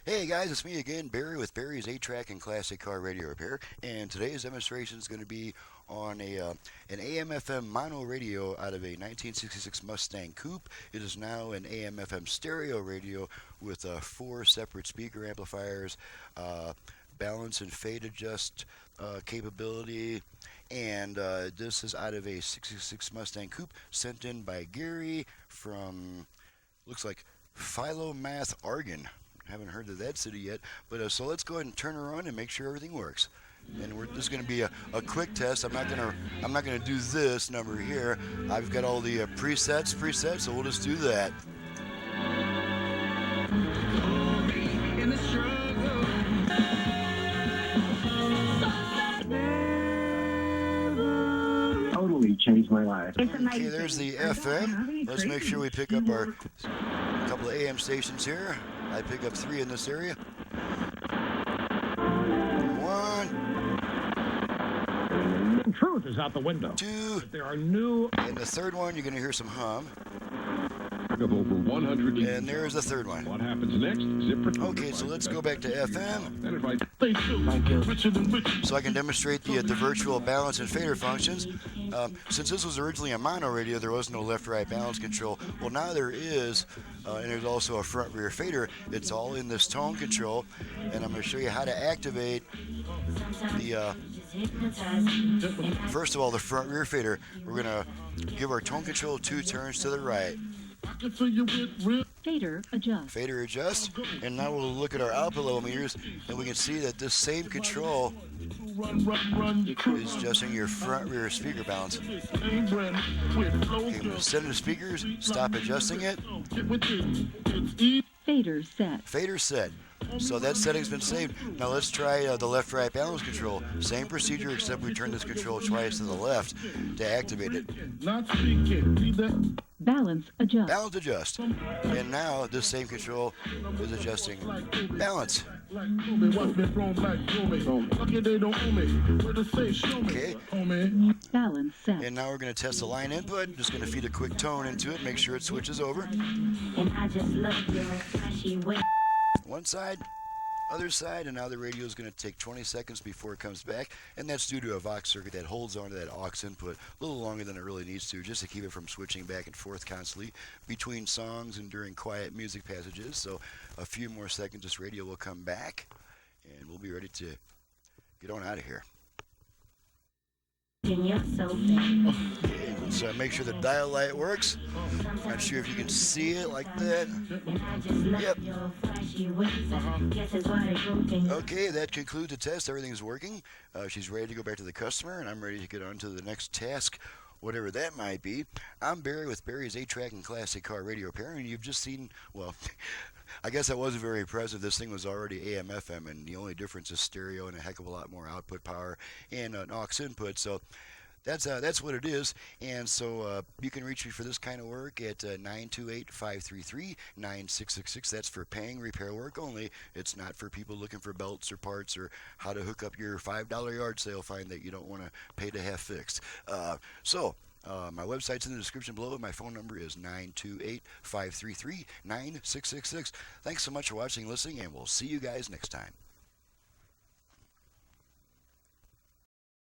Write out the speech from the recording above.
Hey guys, it's me again, Barry with Barry's 8-Track and Classic Car Radio Repair, and today's demonstration is going to be on an AM/FM mono radio out of a 1966 Mustang Coupe. It is now an AM/FM stereo radio with 4 separate speaker amplifiers, balance and fade adjust capability, and this is out of a 66 Mustang Coupe sent in by Gary from, looks like, Philomath, Oregon. Haven't heard of that city yet, but so let's go ahead and turn her on and make sure everything works. And this is going to be a quick test. I'm not gonna do this number here. I've got all the presets, so we'll just do that. Totally changed my life. Okay, there's the FM. Let's make sure we pick up our couple of AM stations here. I pick up 3 in this area. 1. Truth is out the window. 2. There are new. And the third one, you're going to hear some hum. Of over 100. And there's the third one. What happens next? Okay, so let's go back to FM. Thank you. So I can demonstrate the virtual balance and fader functions. Since this was originally a mono radio, there was no left-right balance control. Well, now there is, and there's also a front-rear fader. It's all in this tone control, and I'm going to show you how to activate the, first of all, the front-rear fader. We're going to give our tone control 2 turns to the right. Fader adjust. Fader adjust, and now we'll look at our output level meters, and we can see that this same control is adjusting your front rear speaker balance. Okay, we'll set the speakers, stop adjusting it. Fader set. Fader set. So that setting's been saved. Now let's try the left-right balance control. Same procedure, except we turn this control twice to the left to activate it. Balance adjust. Balance adjust. And now this same control is adjusting balance. Okay. Balance set. And now we're going to test the line input. Just going to feed a quick tone into it, make sure it switches over. One side, other side, and now the radio is going to take 20 seconds before it comes back, and that's due to a Vox circuit that holds onto that aux input a little longer than it really needs to, just to keep it from switching back and forth constantly between songs and during quiet music passages. So a few more seconds, this radio will come back, and we'll be ready to get on out of here. Okay, let's make sure the dial light works. Not sure if you can see it like that. Yep. Okay, that concludes the test. Everything's working. She's ready to go back to the customer, and I'm ready to get on to the next task, whatever that might be. I'm Barry with Barry's 8-Track and Classic Car Radio Repair, and you've just seen, well, I guess that wasn't very impressive. This thing was already AM/FM, and the only difference is stereo and a heck of a lot more output power and an aux input. So that's what it is. And so you can reach me for this kind of work at 928-533-9666. That's for paying repair work only. It's not for people looking for belts or parts or how to hook up your $5 yard sale fine that you don't want to pay to have fixed. My website's in the description below. My phone number is 928-533-9666. Thanks so much for watching and listening, and we'll see you guys next time.